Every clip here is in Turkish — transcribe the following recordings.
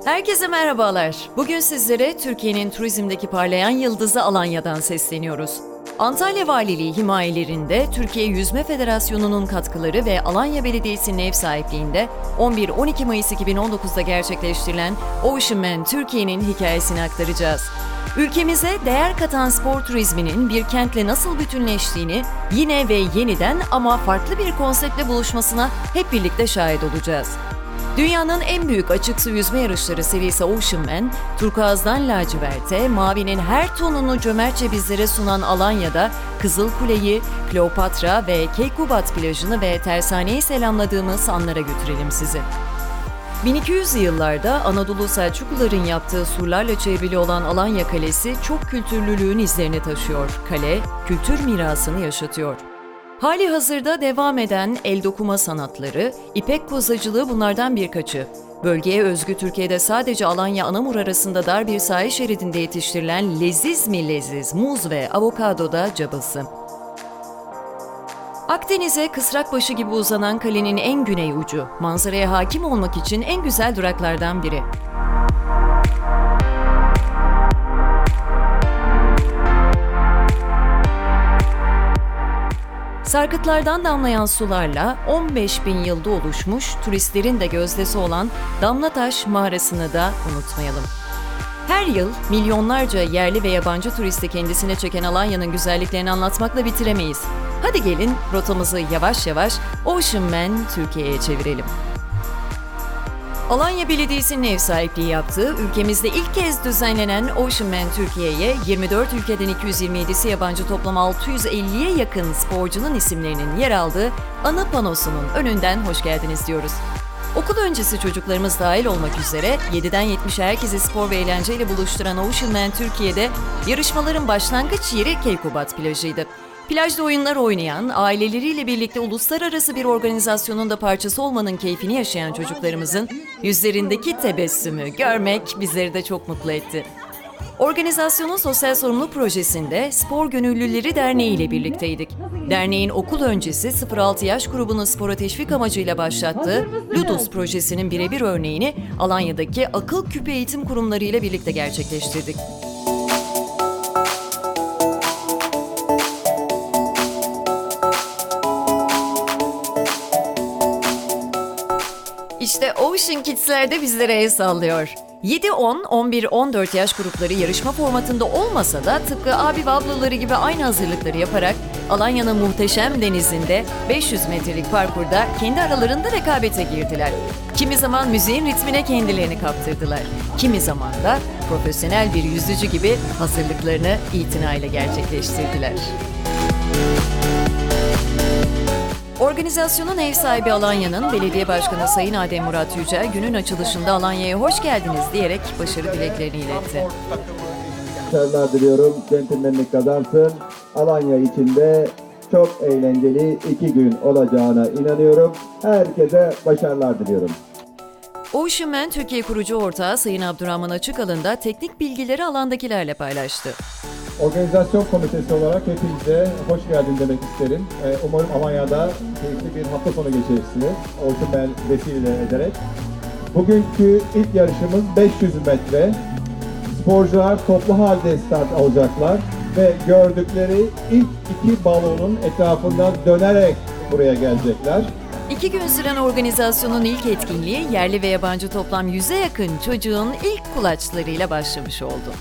Herkese merhabalar. Bugün sizlere Türkiye'nin turizmdeki parlayan yıldızı Alanya'dan sesleniyoruz. Antalya Valiliği himayelerinde Türkiye Yüzme Federasyonu'nun katkıları ve Alanya Belediyesi'nin ev sahipliğinde 11-12 Mayıs 2019'da gerçekleştirilen Ocean Man Türkiye'nin hikayesini aktaracağız. Ülkemize değer katan spor turizminin bir kentle nasıl bütünleştiğini yine ve yeniden ama farklı bir konseptle buluşmasına hep birlikte şahit olacağız. Dünyanın en büyük açık su yüzme yarışları serisi Ocean Man, turkuazdan laciverte, mavinin her tonunu cömertçe bizlere sunan Alanya'da Kızılkule'yi, Kleopatra ve Keykubat plajını ve tersaneyi selamladığımız anlara götürelim sizi. 1200'lü yıllarda Anadolu Selçukluların yaptığı surlarla çevrili olan Alanya Kalesi çok kültürlülüğün izlerini taşıyor. Kale, kültür mirasını yaşatıyor. Hali hazırda devam eden el dokuma sanatları, ipek kozacılığı bunlardan birkaçı. Bölgeye özgü Türkiye'de sadece Alanya-Anamur arasında dar bir sahil şeridinde yetiştirilen leziz mi leziz muz ve avokado da cabası. Akdeniz'e Kısrakbaşı gibi uzanan kalenin en güney ucu, manzaraya hakim olmak için en güzel duraklardan biri. Sarkıtlardan damlayan sularla 15 bin yılda oluşmuş, turistlerin de gözdesi olan Damlataş mağarasını da unutmayalım. Her yıl milyonlarca yerli ve yabancı turisti kendisine çeken Alanya'nın güzelliklerini anlatmakla bitiremeyiz. Hadi gelin rotamızı yavaş yavaş Ocean Man Türkiye'ye çevirelim. Alanya Belediyesi'nin ev sahipliği yaptığı, ülkemizde ilk kez düzenlenen Ocean Man Türkiye'ye 24 ülkeden 227'si yabancı toplam 650'ye yakın sporcunun isimlerinin yer aldığı anı panosunun önünden hoş geldiniz diyoruz. Okul öncesi çocuklarımız dahil olmak üzere 7'den 70'e herkesi spor ve eğlenceyle buluşturan Ocean Man Türkiye'de yarışmaların başlangıç yeri Keykubat plajıydı. Plajda oyunlar oynayan, aileleriyle birlikte uluslararası bir organizasyonun da parçası olmanın keyfini yaşayan çocuklarımızın yüzlerindeki tebessümü görmek bizleri de çok mutlu etti. Organizasyonun sosyal sorumluluk projesinde Spor Gönüllüleri Derneği ile birlikteydik. Derneğin okul öncesi 0-6 yaş grubunu spora teşvik amacıyla başlattığı Ludus projesinin birebir örneğini Alanya'daki akıl küpü eğitim kurumları ile birlikte gerçekleştirdik. İşte Ocean Kids'ler de bizlere el sallıyor. 7-10, 11-14 yaş grupları yarışma formatında olmasa da tıpkı abi ve ablaları gibi aynı hazırlıkları yaparak Alanya'nın muhteşem denizinde 500 metrelik parkurda kendi aralarında rekabete girdiler. Kimi zaman müziğin ritmine kendilerini kaptırdılar. Kimi zaman da profesyonel bir yüzücü gibi hazırlıklarını itinayla gerçekleştirdiler. Organizasyonun ev sahibi Alanya'nın Belediye Başkanı Sayın Adem Murat Yücel günün açılışında Alanya'ya hoş geldiniz diyerek başarı dileklerini iletti. Başarılar diliyorum, centilmenlik kazansın. Alanya içinde çok eğlenceli 2 gün olacağına inanıyorum. Herkese başarılar diliyorum. Ocean Man Türkiye kurucu ortağı Sayın Abdurrahman Açıkalın da teknik bilgileri alandakilerle paylaştı. Organizasyon komitesi olarak hepinize hoş geldin demek isterim. Umarım Alanya'da keyifli bir hafta sonu geçirirsiniz. Ocean Man vesile ederek. Bugünkü ilk yarışımız 500 metre. Sporcular toplu halde start alacaklar ve gördükleri ilk 2 balonun etrafından dönerek buraya gelecekler. 2 gün süren organizasyonun ilk etkinliği yerli ve yabancı toplam 100'e yakın çocuğun ilk kulaçlarıyla başlamış oldu.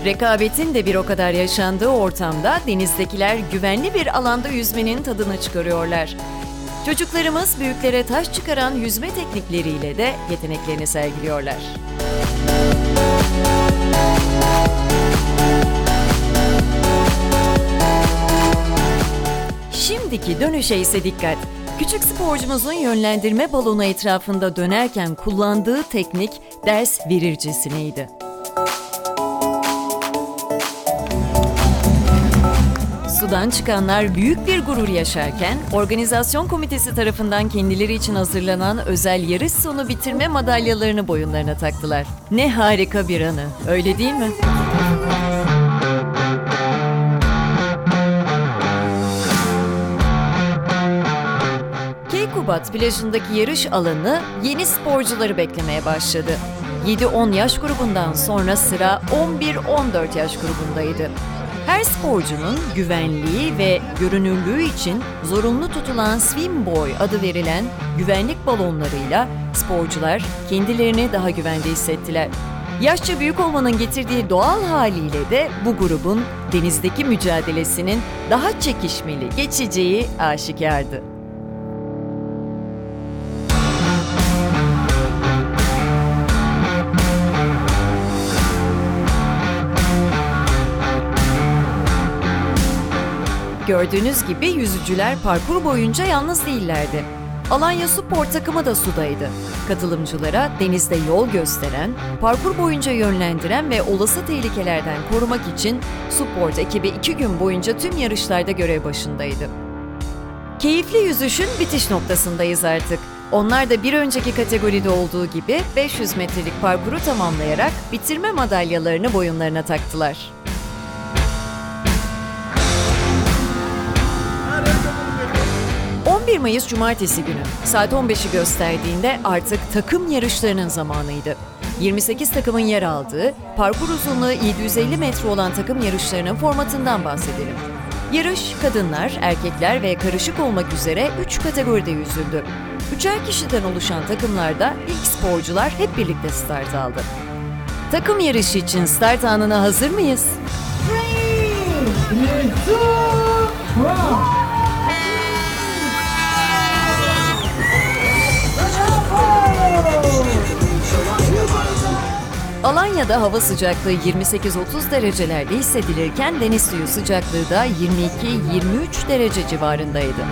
Rekabetin de bir o kadar yaşandığı ortamda denizdekiler güvenli bir alanda yüzmenin tadını çıkarıyorlar. Çocuklarımız büyüklere taş çıkaran yüzme teknikleriyle de yeteneklerini sergiliyorlar. Şimdiki dönüşe ise dikkat. Küçük sporcumuzun yönlendirme balonu etrafında dönerken kullandığı teknik ders verircesineydi. Sudan çıkanlar büyük bir gurur yaşarken, organizasyon komitesi tarafından kendileri için hazırlanan özel yarış sonu bitirme madalyalarını boyunlarına taktılar. Ne harika bir anı, öyle değil mi? Şubat plajındaki yarış alanı yeni sporcuları beklemeye başladı. 7-10 yaş grubundan sonra sıra 11-14 yaş grubundaydı. Her sporcunun güvenliği ve görünürlüğü için zorunlu tutulan Swim Boy adı verilen güvenlik balonlarıyla sporcular kendilerini daha güvende hissettiler. Yaşça büyük olmanın getirdiği doğal haliyle de bu grubun denizdeki mücadelesinin daha çekişmeli geçeceği aşikardı. Gördüğünüz gibi yüzücüler parkur boyunca yalnız değillerdi. Alanya Spor takımı da sudaydı. Katılımcılara denizde yol gösteren, parkur boyunca yönlendiren ve olası tehlikelerden korumak için Sport ekibi 2 gün boyunca tüm yarışlarda görev başındaydı. Keyifli yüzüşün bitiş noktasındayız artık. Onlar da bir önceki kategoride olduğu gibi 500 metrelik parkuru tamamlayarak bitirme madalyalarını boyunlarına taktılar. 11 Mayıs Cumartesi günü saat 15'i gösterdiğinde artık takım yarışlarının zamanıydı. 28 takımın yer aldığı, parkur uzunluğu 750 metre olan takım yarışlarının formatından bahsedelim. Yarış, kadınlar, erkekler ve karışık olmak üzere 3 kategoride yüzüldü. 3'er kişiden oluşan takımlarda ilk sporcular hep birlikte start aldı. Takım yarışı için start anına hazır mıyız? 3, 2, 1. Alanya'da hava sıcaklığı 28-30 derecelerde hissedilirken deniz suyu sıcaklığı da 22-23 derece civarındaydı.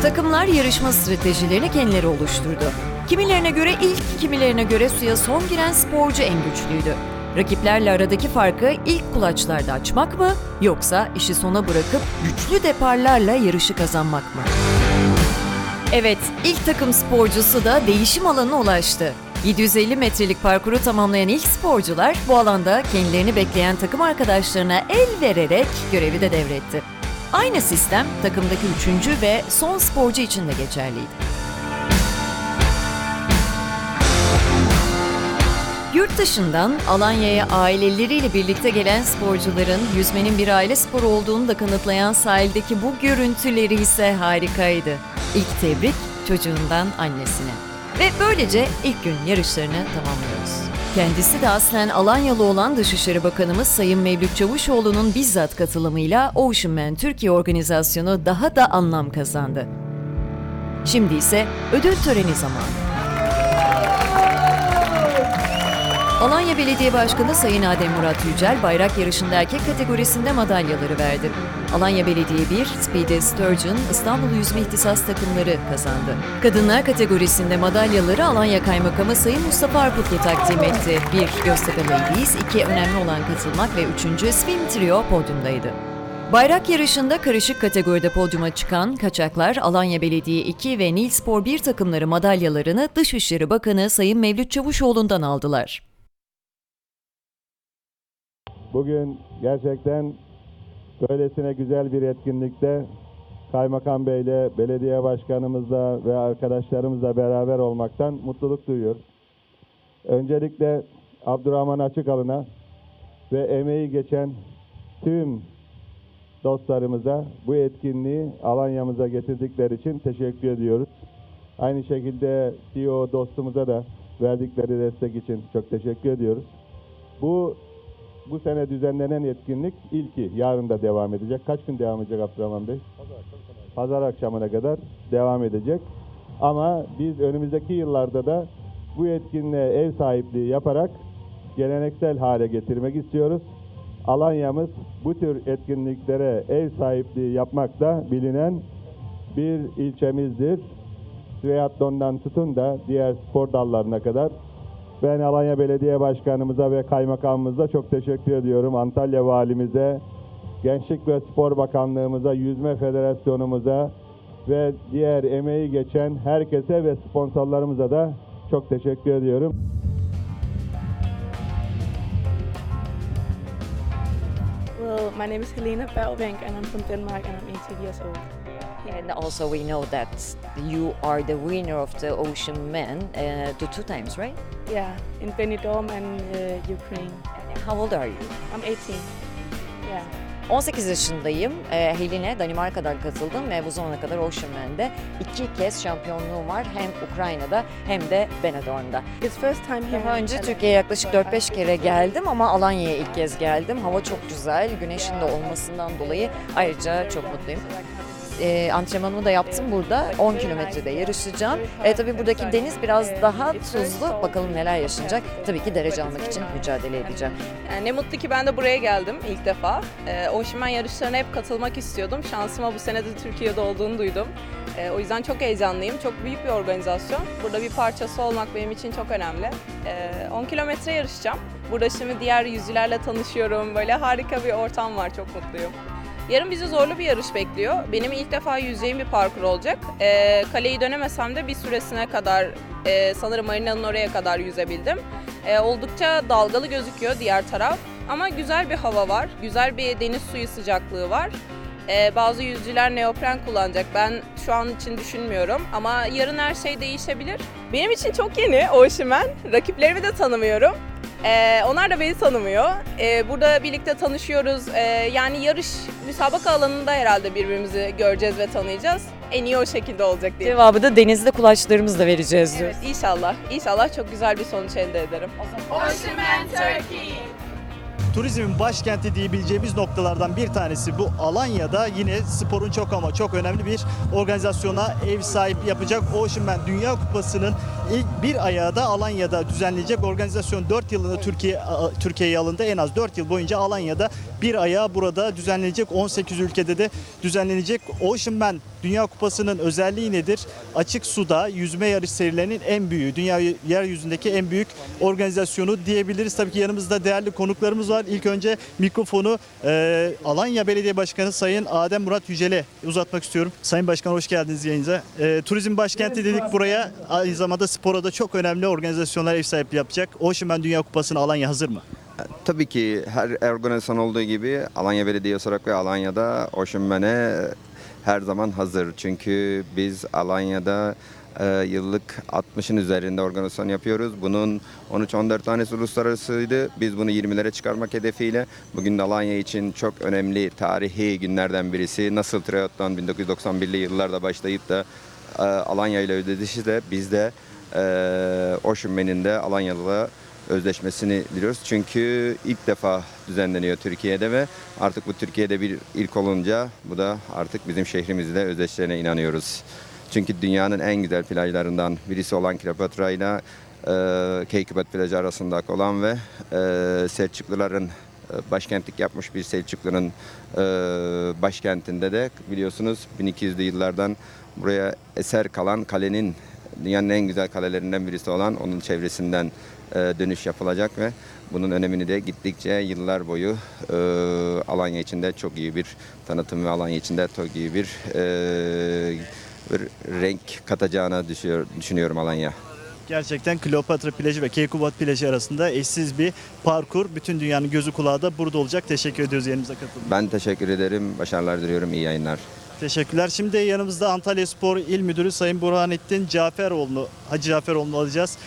Takımlar yarışma stratejilerini kendileri oluşturdu. Kimilerine göre ilk, kimilerine göre suya son giren sporcu en güçlüydü. Rakiplerle aradaki farkı ilk kulaçlarda açmak mı, yoksa işi sona bırakıp güçlü deparlarla yarışı kazanmak mı? Evet, ilk takım sporcusu da değişim alanına ulaştı. 750 metrelik parkuru tamamlayan ilk sporcular bu alanda kendilerini bekleyen takım arkadaşlarına el vererek görevi de devretti. Aynı sistem takımdaki 3. ve son sporcu için de geçerliydi. Yurt dışından Alanya'ya aileleriyle birlikte gelen sporcuların yüzmenin bir aile sporu olduğunu da kanıtlayan sahildeki bu görüntüleri ise harikaydı. İlk tebrik çocuğundan annesine. Ve böylece ilk gün yarışlarını tamamlıyoruz. Kendisi de aslen Alanyalı olan Dışişleri Bakanımız Sayın Mevlüt Çavuşoğlu'nun bizzat katılımıyla Ocean Man Türkiye organizasyonu daha da anlam kazandı. Şimdi ise ödül töreni zamanı. Alanya Belediye Başkanı Sayın Adem Murat Yücel, bayrak yarışında erkek kategorisinde madalyaları verdi. Alanya Belediye 1, Speedy Sturgeon, İstanbul Yüzme İhtisas takımları kazandı. Kadınlar kategorisinde madalyaları Alanya Kaymakamı Sayın Mustafa Arputlu takdim etti. 1. Göztepe Ladies, 2. Önemli olan katılmak ve 3. Swim Trio podyumdaydı. Bayrak yarışında karışık kategoride podyuma çıkan kaçaklar Alanya Belediye 2 ve Nil Spor 1 takımları madalyalarını Dışişleri Bakanı Sayın Mevlüt Çavuşoğlu'ndan aldılar. Bugün gerçekten böylesine güzel bir etkinlikte Kaymakam Bey'le, belediye başkanımızla ve arkadaşlarımızla beraber olmaktan mutluluk duyuyoruz. Öncelikle Abdurrahman Açıkalın'a ve emeği geçen tüm dostlarımıza bu etkinliği Alanya'mıza getirdikleri için teşekkür ediyoruz. Aynı şekilde CEO dostumuza da verdikleri destek için çok teşekkür ediyoruz. Bu sene düzenlenen etkinlik ilki. Yarın da devam edecek. Kaç gün devam edecek Abdurrahman Bey? Pazar akşamına kadar devam edecek. Ama biz önümüzdeki yıllarda da bu etkinliğe ev sahipliği yaparak geleneksel hale getirmek istiyoruz. Alanya'mız bu tür etkinliklere ev sahipliği yapmakta bilinen bir ilçemizdir. Triatlondan tutun da diğer spor dallarına kadar. Ben Alanya Belediye Başkanımıza ve Kaymakamımıza çok teşekkür ediyorum. Antalya Valimize, Gençlik ve Spor Bakanlığımıza, Yüzme Federasyonumuza ve diğer emeği geçen herkese ve sponsorlarımıza da çok teşekkür ediyorum. Well, my name is Helena Belbank and I'm from Denmark and I'm 18 years old. And also we know that you are the winner of the Ocean Man the 2 times, right? Yeah, in Benidorm and Ukraine. How old are you? I'm 18. Yeah. 18 yaşındayım. Heline Danimarka'dan katıldım ve bu zamana kadar Ocean Man'de 2 kez şampiyonluğum var. Hem Ukrayna'da hem de Benidorm'da. It's first time here. Daha önce Türkiye'ye yaklaşık 4-5 kere geldim ama Alanya'ya ilk kez geldim. Hava çok güzel, güneşin de olmasından dolayı ayrıca çok mutluyum. Antrenmanımı da yaptım burada. 10 kilometrede yarışacağım. Tabii buradaki deniz biraz daha tuzlu. Bakalım neler yaşanacak. Tabii ki derece almak için mücadele edeceğim. Yani ne mutlu ki ben de buraya geldim ilk defa. Ocean Man yarışlarına hep katılmak istiyordum. Şansıma bu sene de Türkiye'de olduğunu duydum. O yüzden çok heyecanlıyım. Çok büyük bir organizasyon. Burada bir parçası olmak benim için çok önemli. 10 kilometre yarışacağım. Burada şimdi diğer yüzücülerle tanışıyorum. Böyle harika bir ortam var. Çok mutluyum. Yarın bizi zorlu bir yarış bekliyor. Benim ilk defa yüzeceğim bir parkur olacak. Kaleyi dönemesem de bir süresine kadar sanırım marinanın oraya kadar yüzebildim. Oldukça dalgalı gözüküyor diğer taraf. Ama güzel bir hava var. Güzel bir deniz suyu sıcaklığı var. Bazı yüzücüler neopren kullanacak. Ben şu an için düşünmüyorum ama yarın her şey değişebilir. Benim için çok yeni Ocean Man. Rakiplerimi de tanımıyorum. Onlar da beni tanımıyor. Burada birlikte tanışıyoruz. Yani yarış müsabaka alanında herhalde birbirimizi göreceğiz ve tanıyacağız. En iyi o şekilde olacak diye. Cevabı da denizde kulaçlarımızla vereceğiz diyor. Evet, inşallah. İnşallah çok güzel bir sonuç elde ederim. Ocean Man Turkey. Turizmin başkenti diyebileceğimiz noktalardan bir tanesi bu Alanya'da yine sporun çok ama çok önemli bir organizasyona ev sahipliği yapacak Ocean Man Dünya Kupası'nın ilk bir ayağı da Alanya'da düzenlenecek. Organizasyon 4 yılında Türkiye'ye alındı. En az 4 yıl boyunca Alanya'da bir ayağı burada düzenlenecek. 18 ülkede de düzenlenecek. Ocean Man Dünya Kupası'nın özelliği nedir? Açık suda yüzme yarış serilerinin en büyüğü, dünya yeryüzündeki en büyük organizasyonu diyebiliriz. Tabii ki yanımızda değerli konuklarımız var. İlk önce mikrofonu Alanya Belediye Başkanı Sayın Adem Murat Yücel'e uzatmak istiyorum. Sayın Başkan hoş geldiniz yayınıza. Turizm başkenti dedik buraya. Aynı zamanda spora da çok önemli organizasyonlar ev sahipliği yapacak. Ocean Man Dünya Kupası'na Alanya hazır mı? Tabii ki her organizasyon olduğu gibi Alanya Belediyesi olarak ve Alanya'da Ocean Man'e her zaman hazır. Çünkü biz Alanya'da yıllık 60'ın üzerinde organizasyon yapıyoruz. Bunun 13-14 tanesi uluslararasıydı. Biz bunu 20'lere çıkarmak hedefiyle bugün de Alanya için çok önemli tarihi günlerden birisi. Nasıl triatlon 1991'li yıllarda başlayıp da Alanya ile ödeşti de biz de Ocean Man'in de Alanya'da özleşmesini diliyoruz. Çünkü ilk defa düzenleniyor Türkiye'de ve artık bu Türkiye'de bir ilk olunca bu da artık bizim şehrimizle özdeşlerine inanıyoruz. Çünkü dünyanın en güzel plajlarından birisi olan Kleopatra ile Keykubat plajı arasında olan ve Selçukluların başkentlik yapmış bir Selçuklu'nun başkentinde de biliyorsunuz 1200'lü yıllardan buraya eser kalan kalenin dünyanın en güzel kalelerinden birisi olan onun çevresinden dönüş yapılacak ve bunun önemini de gittikçe yıllar boyu Alanya içinde çok iyi bir tanıtım ve Alanya içinde çok iyi bir renk katacağını düşünüyorum Alanya. Gerçekten Kleopatra plajı ve Keykubat plajı arasında eşsiz bir parkur. Bütün dünyanın gözü kulağı da burada olacak. Teşekkür ediyoruz yerimize katıldığınız. Ben teşekkür ederim. Başarılar diliyorum. İyi yayınlar. Teşekkürler. Şimdi yanımızda Antalya Spor İl Müdürü Sayın Burhanettin Caferoğlu, Hacı Caferoğlu'nu alacağız.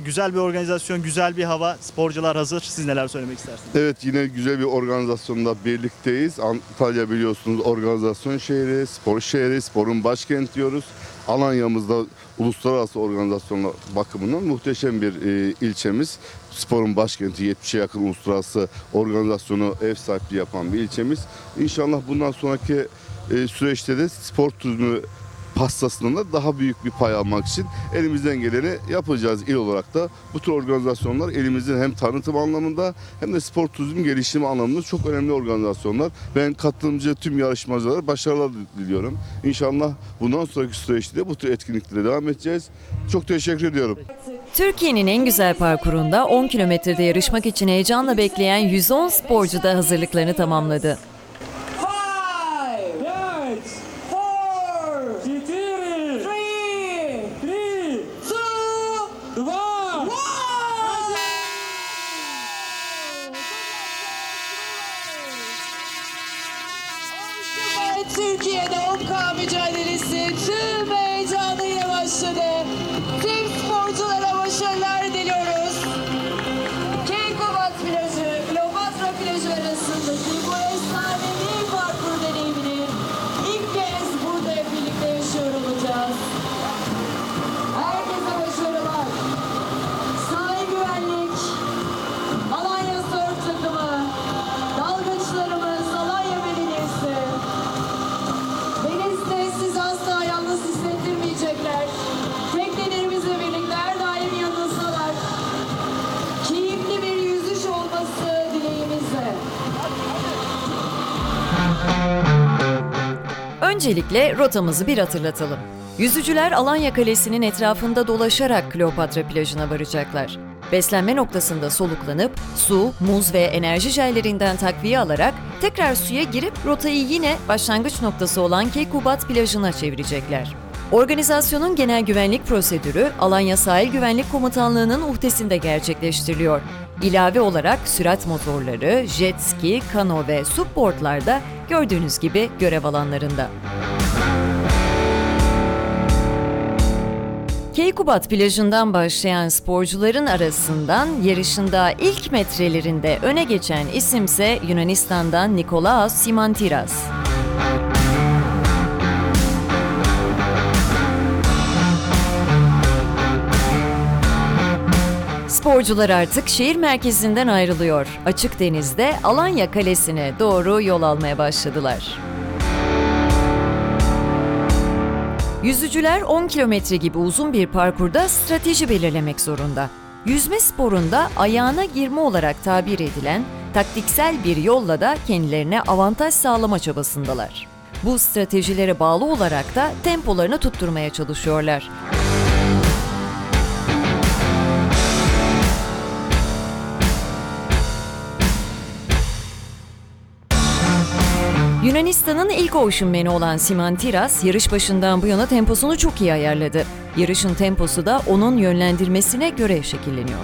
Güzel bir organizasyon, güzel bir hava. Sporcular hazır. Siz neler söylemek istersiniz? Evet, yine güzel bir organizasyonda birlikteyiz. Antalya biliyorsunuz organizasyon şehri, spor şehri, sporun başkenti diyoruz. Alanya'mızda uluslararası organizasyonlar bakımından muhteşem bir ilçemiz. Sporun başkenti, 70'e yakın uluslararası organizasyonu ev sahipliği yapan bir ilçemiz. İnşallah bundan sonraki süreçte de spor turizmi pastasından da daha büyük bir pay almak için elimizden geleni yapacağız il olarak da. Bu tür organizasyonlar elimizin hem tanıtım anlamında hem de spor turizm gelişimi anlamında çok önemli organizasyonlar. Ben katılımcı tüm yarışmacılara başarılar diliyorum. İnşallah bundan sonraki süreçte de bu tür etkinliklere devam edeceğiz. Çok teşekkür ediyorum. Türkiye'nin en güzel parkurunda 10 kilometrede yarışmak için heyecanla bekleyen 110 sporcu da hazırlıklarını tamamladı. 2, Türkiye'de 10K mücadelesi tüm heyecanıyla başladı. Tüm sporculara başarılar diliyoruz. Keykubat plajı, Kleopatra plajı arasındaki bu efsanevi parkur deneyimini ilk kez burada hep birlikte yaşıyor olacağız. Herkese başarılar. Sahil güvenlik, Alanya Surf takımı, dalgıçlarımız, Alanya Belediyesi. Denizde sizi asla yalnız hissettirmeyecekler. Teknelerimizle birlikte her daim yanınızdalar. Keyifli bir yüzüş olması dileğimizle. Öncelikle rotamızı bir hatırlatalım. Yüzücüler Alanya Kalesi'nin etrafında dolaşarak Kleopatra plajına varacaklar. Beslenme noktasında soluklanıp su, muz ve enerji jellerinden takviye alarak tekrar suya girip rotayı yine başlangıç noktası olan Keykubat plajına çevirecekler. Organizasyonun genel güvenlik prosedürü Alanya Sahil Güvenlik Komutanlığı'nın uhdesinde gerçekleştiriliyor. İlave olarak sürat motorları, jet ski, kano ve supboardlar da gördüğünüz gibi görev alanlarında. Keykubat plajından başlayan sporcuların arasından yarışında ilk metrelerinde öne geçen isimse Yunanistan'dan Nikolaos Simantiras. Sporcular artık şehir merkezinden ayrılıyor. Açık denizde Alanya Kalesi'ne doğru yol almaya başladılar. Yüzücüler 10 kilometre gibi uzun bir parkurda strateji belirlemek zorunda. Yüzme sporunda ayağına girme olarak tabir edilen taktiksel bir yolla da kendilerine avantaj sağlama çabasındalar. Bu stratejilere bağlı olarak da tempolarını tutturmaya çalışıyorlar. Yunanistan'ın ilk oceanman'i olan Simantiras, yarış başından bu yana temposunu çok iyi ayarladı. Yarışın temposu da onun yönlendirmesine göre şekilleniyor.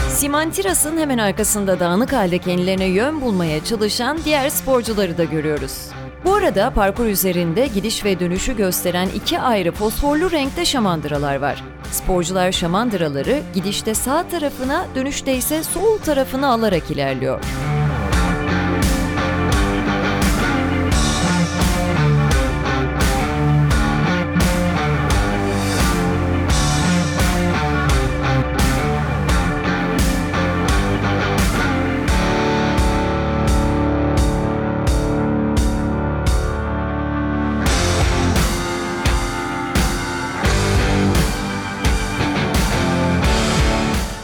Simantiras'ın hemen arkasında dağınık halde kendilerine yön bulmaya çalışan diğer sporcuları da görüyoruz. Bu arada parkur üzerinde gidiş ve dönüşü gösteren iki ayrı fosforlu renkte şamandıralar var. Sporcular şamandıraları gidişte sağ tarafına, dönüşte ise sol tarafına alarak ilerliyor.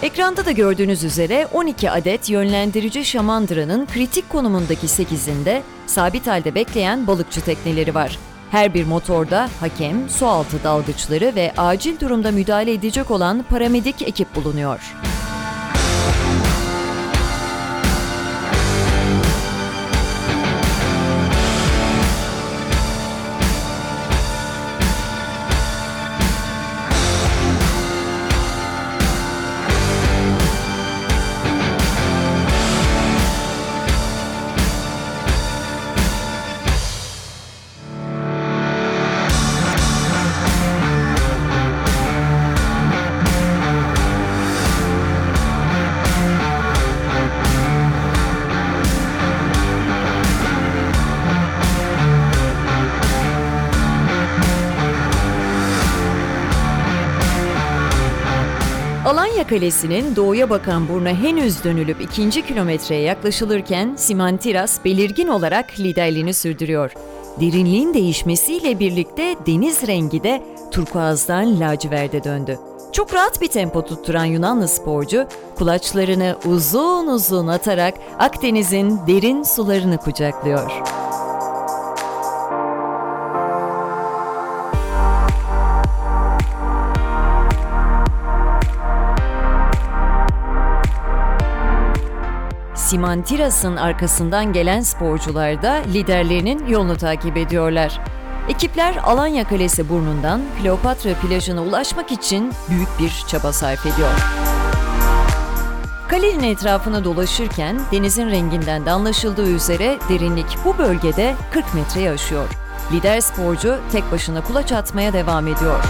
Ekranda da gördüğünüz üzere 12 adet yönlendirici şamandıranın kritik konumundaki 8'inde sabit halde bekleyen balıkçı tekneleri var. Her bir motorda hakem, sualtı dalgıçları ve acil durumda müdahale edecek olan paramedik ekip bulunuyor. Alanya Kalesi'nin doğuya bakan burnu henüz dönülüp 2. kilometreye yaklaşılırken Simantiras belirgin olarak liderliğini sürdürüyor. Derinliğin değişmesiyle birlikte deniz rengi de turkuazdan laciverde döndü. Çok rahat bir tempo tutturan Yunanlı sporcu, kulaçlarını uzun uzun atarak Akdeniz'in derin sularını kucaklıyor. Simantiras'ın arkasından gelen sporcular da liderlerinin yolunu takip ediyorlar. Ekipler Alanya Kalesi burnundan Kleopatra plajına ulaşmak için büyük bir çaba sarf ediyor. Kalenin etrafını dolaşırken denizin renginden de anlaşıldığı üzere derinlik bu bölgede 40 metreyi aşıyor. Lider sporcu tek başına kulaç atmaya devam ediyor.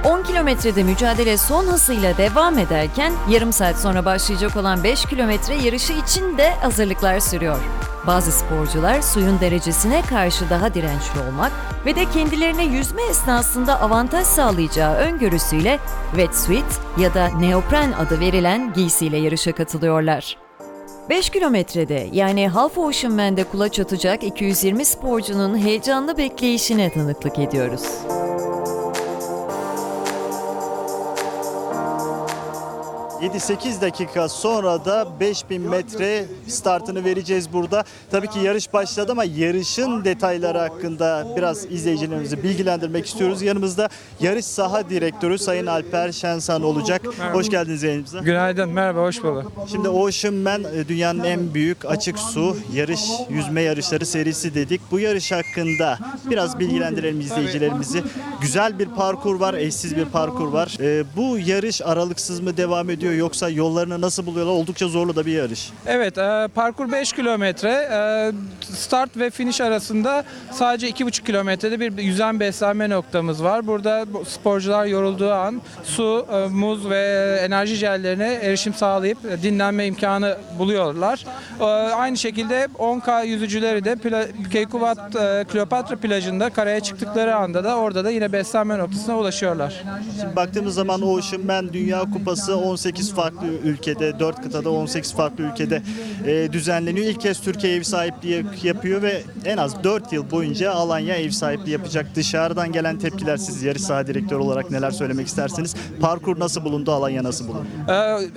10 kilometrede mücadele son hızıyla devam ederken yarım saat sonra başlayacak olan 5 kilometre yarışı için de hazırlıklar sürüyor. Bazı sporcular suyun derecesine karşı daha dirençli olmak ve de kendilerine yüzme esnasında avantaj sağlayacağı öngörüsüyle wetsuit ya da neopren adı verilen giysiyle yarışa katılıyorlar. 5 kilometrede yani Half Oceanman'de kulaç atacak 220 sporcunun heyecanlı bekleyişine tanıklık ediyoruz. 7-8 dakika sonra da 5000 metre startını vereceğiz burada. Tabii ki yarış başladı ama yarışın detayları hakkında biraz izleyicilerimizi bilgilendirmek istiyoruz. Yanımızda yarış saha direktörü Sayın Alper Şensan olacak. Merhaba. Hoş geldiniz yayınımıza. Günaydın, merhaba, hoş bulduk. Şimdi Oceanman dünyanın en büyük açık su yüzme yarışları serisi dedik. Bu yarış hakkında biraz bilgilendirelim izleyicilerimizi. Güzel bir parkur var, eşsiz bir parkur var. Bu yarış aralıksız mı devam ediyor yoksa yollarını nasıl buluyorlar? Oldukça zorlu da bir yarış. Evet, parkur 5 kilometre. Start ve finish arasında sadece 2,5 kilometrede bir yüzen beslenme noktamız var. Burada sporcular yorulduğu an su, muz ve enerji jellerine erişim sağlayıp dinlenme imkanı buluyorlar. Aynı şekilde 10K yüzücüleri de Kleopatra plajında karaya çıktıkları anda da orada da yine beslenme noktasına ulaşıyorlar. Şimdi baktığımız zaman Oceanman Dünya Kupası 18 farklı ülkede, 4 kıtada 18 farklı ülkede düzenleniyor. İlk kez Türkiye ev sahipliği yapıyor ve en az 4 yıl boyunca Alanya ev sahipliği yapacak. Dışarıdan gelen tepkiler, siz yarış saha direktörü olarak neler söylemek istersiniz? Parkur nasıl bulundu, Alanya nasıl bulundu?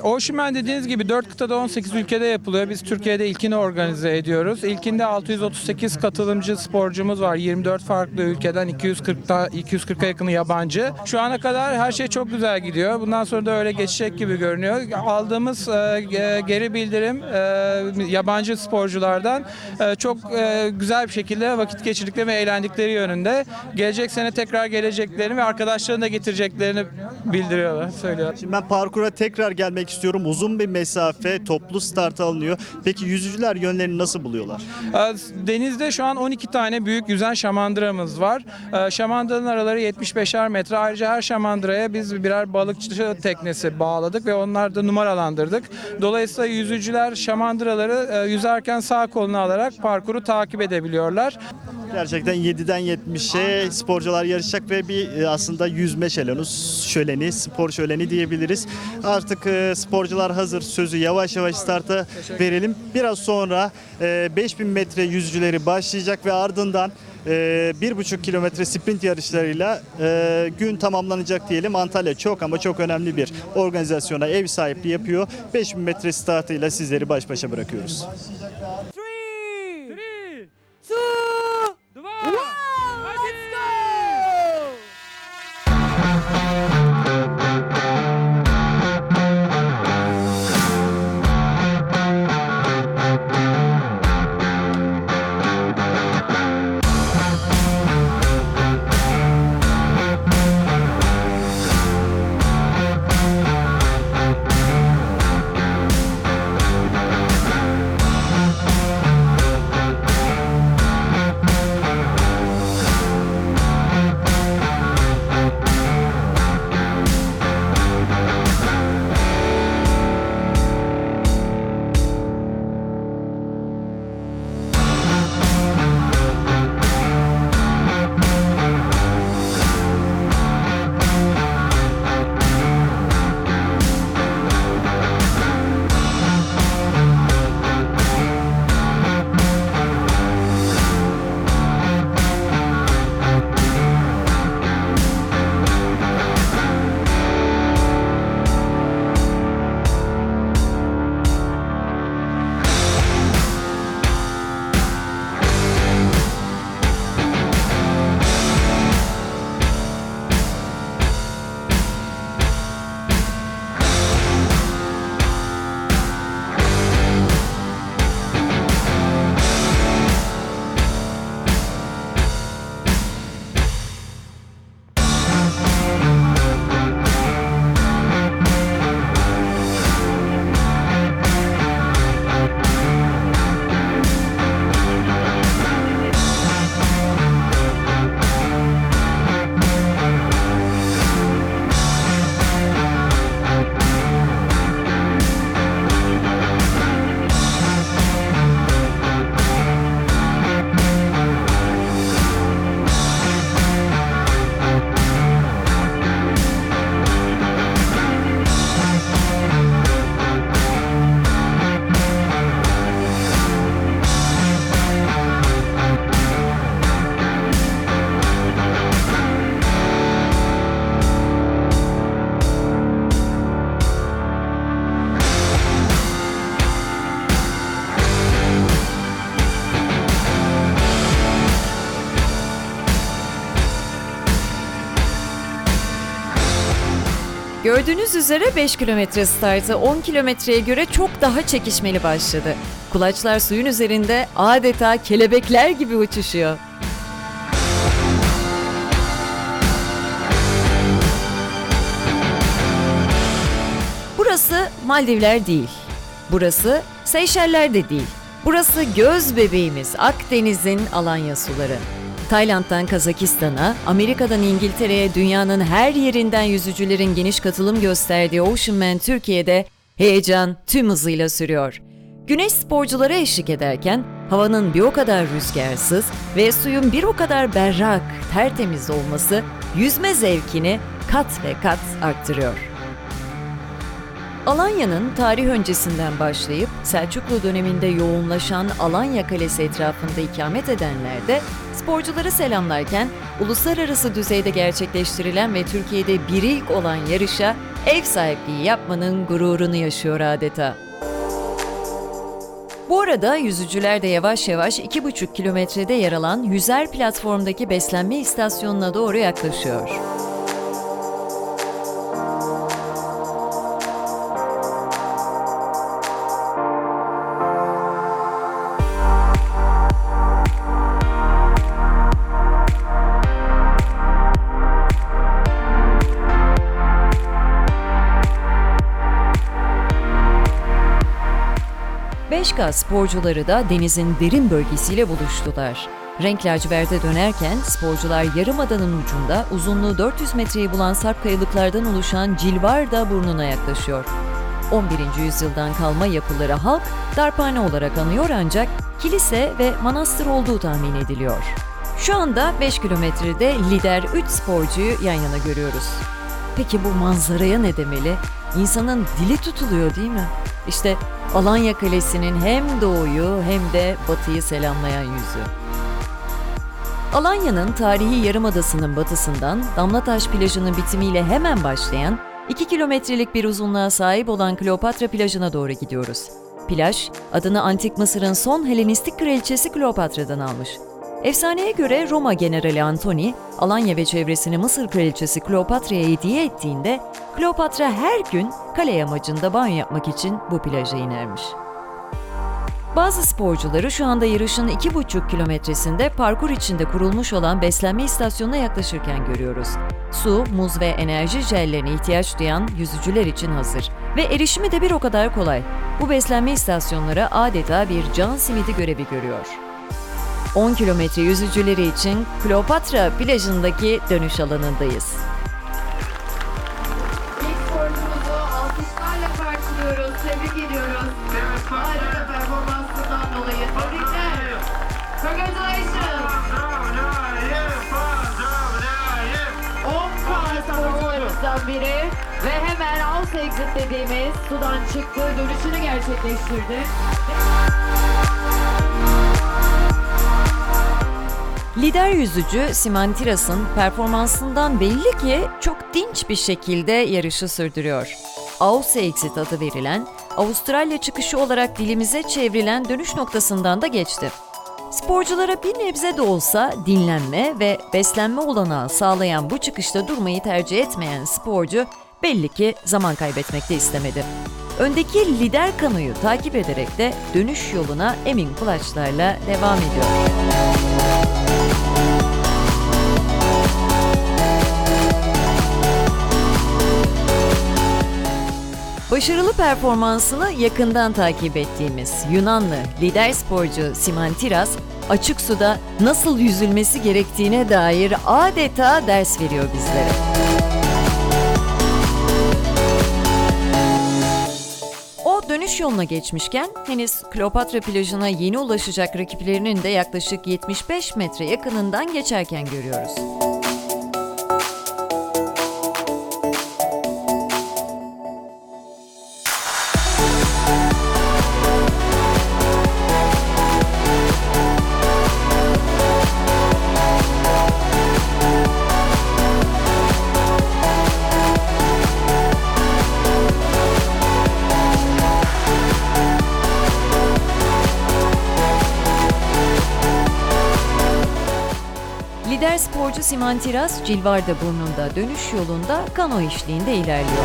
Oceanman dediğiniz gibi 4 kıtada 18 ülkede yapılıyor. Biz Türkiye'de ilkini organize ediyoruz. İlkinde 638 katılımcı sporcumuz var. 24 farklı ülkeden 240'a yakını yabancı. Şu ana kadar her şey çok güzel gidiyor. Bundan sonra da öyle geçecek gibi görünüyor. Aldığımız geri bildirim yabancı sporculardan çok güzel bir şekilde vakit geçirdikleri ve eğlendikleri yönünde. Gelecek sene tekrar geleceklerini ve arkadaşlarını da getireceklerini bildiriyorlar, söylüyorlar. Şimdi ben parkura tekrar gelmek istiyorum. Uzun bir mesafe, toplu start alınıyor. Peki yüzücüler yönlerini nasıl buluyorlar? Denizde şu an 12 tane büyük yüzen şamandıramız var. Şamandıranın araları 75'er metre. Ayrıca her şamandıraya biz birer balıkçı teknesi bağladık ve onları da numaralandırdık. Dolayısıyla yüzücüler şamandıraları yüzerken sağ koluna alarak parkuru takip edebiliyorlar. Gerçekten 7'den 70'e sporcular yarışacak ve bir aslında yüzme şöleni, spor şöleni diyebiliriz. Artık sporcular hazır. Sözü yavaş yavaş starta verelim. Biraz sonra 5000 metre yüzücüleri başlayacak ve ardından 1,5 kilometre sprint yarışlarıyla gün tamamlanacak diyelim. Antalya çok ama çok önemli bir organizasyona ev sahipliği yapıyor. 5000 metre startıyla sizleri baş başa bırakıyoruz. Gördüğünüz üzere 5 kilometre startı 10 kilometreye göre çok daha çekişmeli başladı. Kulaçlar suyun üzerinde adeta kelebekler gibi uçuşuyor. Burası Maldivler değil. Burası Seyşeller de değil. Burası göz bebeğimiz Akdeniz'in Alanya suları. Tayland'dan Kazakistan'a, Amerika'dan İngiltere'ye dünyanın her yerinden yüzücülerin geniş katılım gösterdiği Oceanman Türkiye'de heyecan tüm hızıyla sürüyor. Güneş sporculara eşlik ederken havanın bir o kadar rüzgarsız ve suyun bir o kadar berrak, tertemiz olması yüzme zevkini kat ve kat arttırıyor. Alanya'nın tarih öncesinden başlayıp Selçuklu döneminde yoğunlaşan Alanya Kalesi etrafında ikamet edenler de sporcuları selamlarken uluslararası düzeyde gerçekleştirilen ve Türkiye'de bir ilk olan yarışa ev sahipliği yapmanın gururunu yaşıyor adeta. Bu arada yüzücüler de yavaş yavaş 2,5 kilometrede yer alan Yüzer platformdaki beslenme istasyonuna doğru yaklaşıyor. Beşka sporcuları da denizin derin bölgesiyle buluştular. Renk laciverte dönerken sporcular Yarımada'nın ucunda uzunluğu 400 metreyi bulan sarp kayalıklardan oluşan Cilvarda burnuna yaklaşıyor. 11. yüzyıldan kalma yapıları halk darphane olarak anıyor ancak kilise ve manastır olduğu tahmin ediliyor. Şu anda 5 kilometrede lider 3 sporcuyu yan yana görüyoruz. Peki bu manzaraya ne demeli? İnsanın dili tutuluyor değil mi? İşte Alanya Kalesi'nin hem doğuyu hem de batıyı selamlayan yüzü. Alanya'nın tarihi Yarımadası'nın batısından Damlataş plajının bitimiyle hemen başlayan 2 kilometrelik bir uzunluğa sahip olan Kleopatra plajına doğru gidiyoruz. Plaj, adını Antik Mısır'ın son Helenistik kraliçesi Kleopatra'dan almış. Efsaneye göre Roma generali Antoni, Alanya ve çevresini Mısır kraliçesi Kleopatra'ya hediye ettiğinde, Kleopatra her gün kale yamacında banyo yapmak için bu plaja inermiş. Bazı sporcuları şu anda yarışın 2,5 kilometresinde parkur içinde kurulmuş olan beslenme istasyonuna yaklaşırken görüyoruz. Su, muz ve enerji jellerine ihtiyaç duyan yüzücüler için hazır ve erişimi de bir o kadar kolay. Bu beslenme istasyonları adeta bir can simidi görevi görüyor. 10 kilometre yüzücüleri için Kleopatra plajındaki dönüş alanındayız. İlk sporcumuzu alkışlarla karşılıyoruz. Tebrik ediyoruz. Harika performansından dolayı. Tebrikler. Congratulations. 10 sporcularımızdan biri ve hemen house exit dediğimiz sudan çıktı, dönüşünü gerçekleştirdi. Lider yüzücü Simantiras'ın performansından belli ki çok dinç bir şekilde yarışı sürdürüyor. House Exit adı verilen, Avustralya çıkışı olarak dilimize çevrilen dönüş noktasından da geçti. Sporculara bir nebze de olsa dinlenme ve beslenme olanağı sağlayan bu çıkışta durmayı tercih etmeyen sporcu belli ki zaman kaybetmek de istemedi. Öndeki lider kanoyu takip ederek de dönüş yoluna emin kulaçlarla devam ediyor. Başarılı performansını yakından takip ettiğimiz Yunanlı lider sporcu Simantiras, açık suda nasıl yüzülmesi gerektiğine dair adeta ders veriyor bizlere. O dönüş yoluna geçmişken henüz Kleopatra plajına yeni ulaşacak rakiplerinin de yaklaşık 75 metre yakınından geçerken görüyoruz. Lider sporcu sporcu Siman Tiras, Cilvardaburnu'nda dönüş yolunda kano eşliğinde ilerliyor.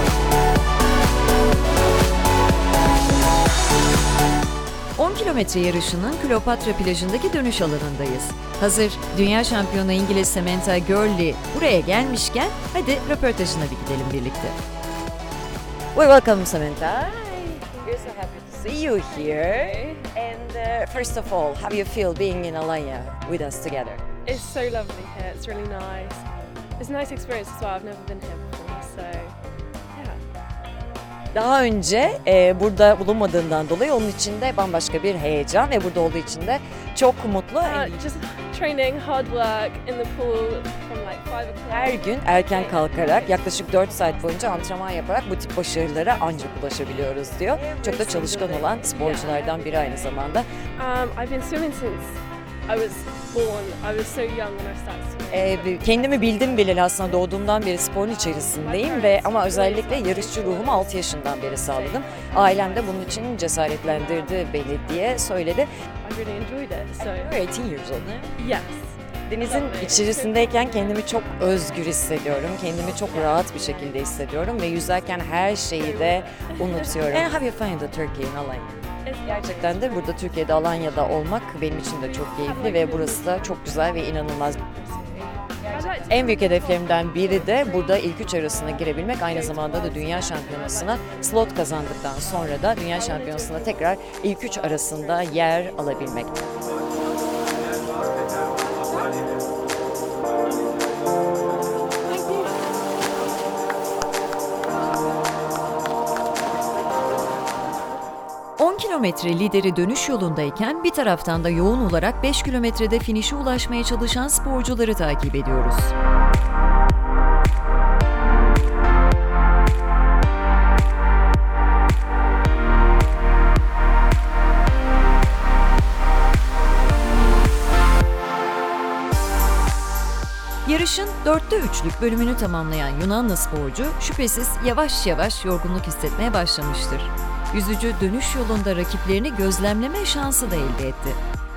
10 kilometre yarışının Kleopatra plajındaki dönüş alanındayız. Hazır dünya şampiyonu İngiliz Samantha Gurley buraya gelmişken hadi röportajına bir gidelim birlikte. Well, welcome Samantha. We're so happy to see you here. And first of all, how do you feel being in Alanya with us together? It's so lovely here. It's really nice. It's a nice experience as well. I've never been here before, so yeah. Daha önce burada bulunmadığından dolayı onun için de bambaşka bir heyecan ve burada olduğu için de çok mutlu. Just training, hard work in the pool from like 5 o'clock. Her gün erken kalkarak yaklaşık 4 saat boyunca antrenman yaparak bu tip başarılara ancak ulaşabiliyoruz diyor. Çok da çalışkan olan sporculardan biri aynı zamanda. I've been swimming since I was born. I was so young when I started swimming. Kendimi bildim bileli aslında doğduğumdan beri sporun içerisindeyim ama özellikle yarışçı ruhumu 6 yaşından beri sağladım. Ailem de bunun için cesaretlendirdi beni diye söyledi. I really enjoyed it. So You're 18 years old now. yes. Denizin içerisindeyken kendimi çok özgür hissediyorum. Kendimi çok rahat bir şekilde hissediyorum ve yüzerken her şeyi de unutuyorum. And how you find the Turkey in Alanya? Gerçekten de burada Türkiye'de Alanya'da olmak benim için de çok keyifli ve burası da çok güzel ve inanılmaz. En büyük hedeflerimden biri de burada ilk 3 arasına girebilmek. Aynı zamanda da dünya şampiyonasına slot kazandıktan sonra da dünya şampiyonasında tekrar ilk 3 arasında yer alabilmek. Kilometre lideri dönüş yolundayken bir taraftan da yoğun olarak 5 kilometrede finişe ulaşmaya çalışan sporcuları takip ediyoruz. Yarışın 4'te 3'lük bölümünü tamamlayan Yunanlı sporcu şüphesiz yavaş yavaş yorgunluk hissetmeye başlamıştır. Yüzücü dönüş yolunda rakiplerini gözlemleme şansı da elde etti.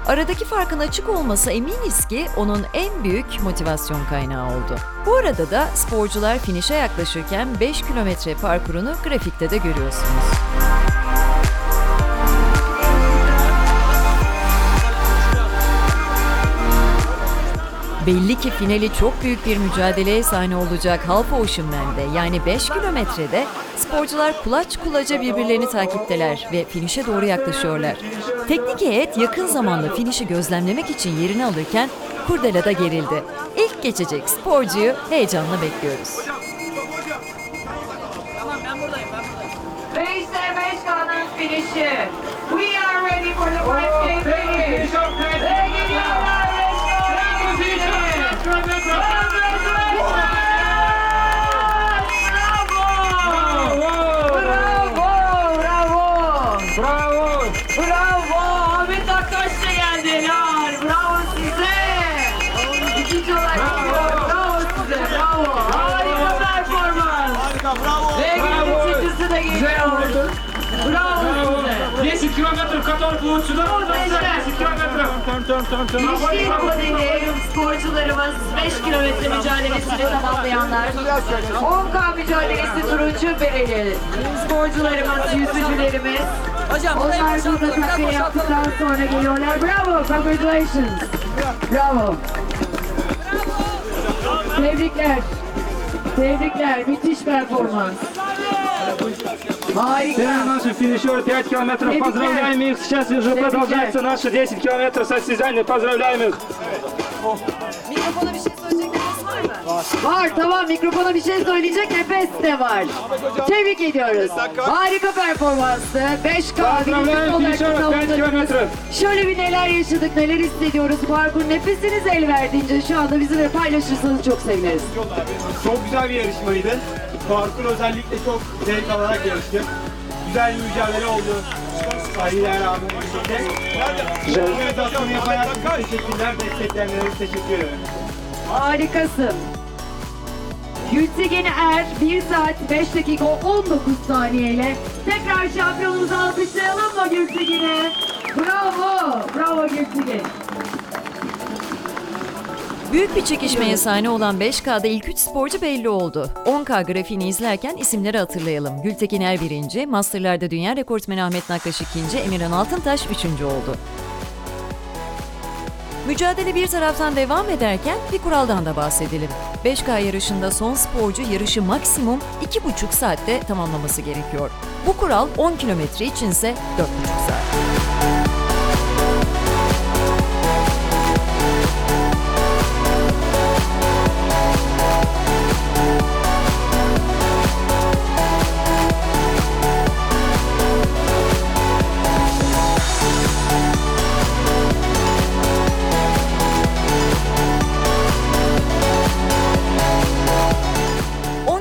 Aradaki farkın açık olması eminiz ki onun en büyük motivasyon kaynağı oldu. Bu arada da sporcular finişe yaklaşırken 5 kilometre parkurunu grafikte de görüyorsunuz. Belli ki finali çok büyük bir mücadeleye sahne olacak Half Ocean Man'de yani 5 kilometrede sporcular kulaç kulaca birbirlerini takipteler ve finişe doğru yaklaşıyorlar. Teknik heyet yakın zamanda finişi gözlemlemek için yerini alırken kurdelada gerildi. İlk geçecek sporcuyu heyecanla bekliyoruz. Ve işte 5K'nın finişi. We are ready for the 5K finish. Ve geliyorlar 5K'nın finişi. Bravo! Ahmet Aktaş da geldiler. Bravo size. İkinci olarak geliyor. Bravo size. Bravo. Harika performans. Ve üçüncüsü de geliyor. Bravo size. 10 kilometre kadar bu uçudan 10 kilometre. İşte modeli sporcularımız 5 kilometre mücadelesini tamamlayanlar. 10K mücadelesi turuncu bereli. Sporcularımız, yüzücülerimiz. Onlar burada takviye yaptıktan sonra geliyorlar. Bravo, congratulations. Bravo. Tebrikler. Tebrikler, müthiş performans. Harika. Наши финишеры 5 километров. Поздравляем их. Сейчас уже продолжается наши 10 километров состязания. Поздравляем их. Mikrofona bir şey söyleyecekleriniz var mı? Var, tamam, mikrofona bir şey söyleyecek nefes de var. Tebrik ediyoruz. Harika performanstı. 5K Поздравляем финишеров 5 километров. Şöyle bir neler yaşadık, neler hissediyoruz. Parkur nefesiniz el verdiğince şu anda bizimle paylaşırsanız çok seviniriz. Çok güzel bir yarışmaydı. Parkur özellikle çok zevk alarak yarıştık. Güzel bir mücadele oldu. Saygılar rağmen birlikte. Organizasyonu yapan herkese teşekkürler. Destekleyenlere teşekkür ederim. Harikasın. Gültekin Er 1 saat 5 dakika 19 saniyeyle tekrar şampiyonumuzu alkışlayalım mı Gültekin'e? Bravo! Bravo Gültekin. Büyük bir çekişmeye sahne olan 5K'da ilk 3 sporcu belli oldu. 10K grafiğini izlerken isimleri hatırlayalım. Gültekin Er 1. Master'larda dünya rekortmeni Ahmet Nakkaş 2. Emirhan Altıntaş 3. oldu. Mücadele bir taraftan devam ederken bir kuraldan da bahsedelim. 5K yarışında son sporcu yarışı maksimum 2,5 saatte tamamlaması gerekiyor. Bu kural 10 kilometre içinse 4,5 saat.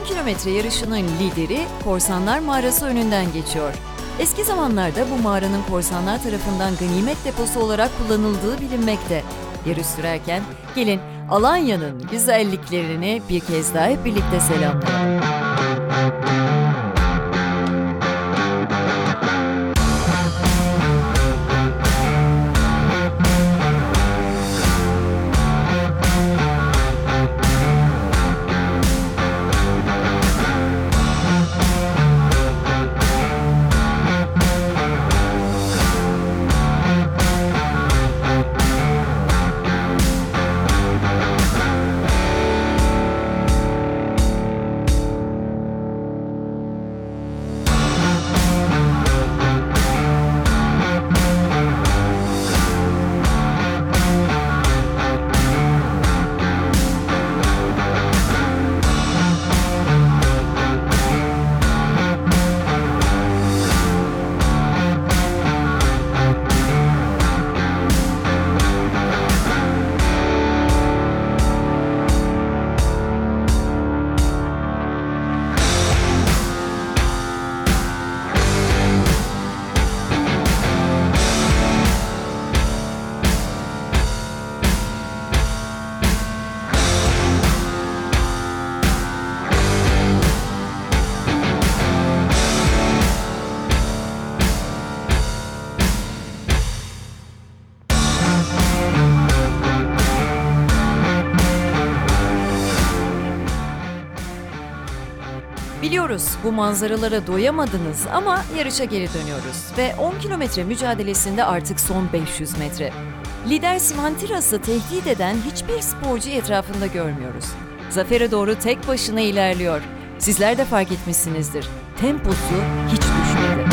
Kilometre yarışının lideri Korsanlar Mağarası önünden geçiyor. Eski zamanlarda bu mağaranın korsanlar tarafından ganimet deposu olarak kullanıldığı bilinmekte. Yarış sürerken gelin Alanya'nın güzelliklerini bir kez daha hep birlikte selamlayalım. Biliyoruz bu manzaralara doyamadınız ama yarışa geri dönüyoruz ve 10 kilometre mücadelesinde artık son 500 metre. Lider Simantiras'ı tehdit eden hiçbir sporcuyu etrafında görmüyoruz. Zafere doğru tek başına ilerliyor. Sizler de fark etmişsinizdir. Temposu hiç düşmedi.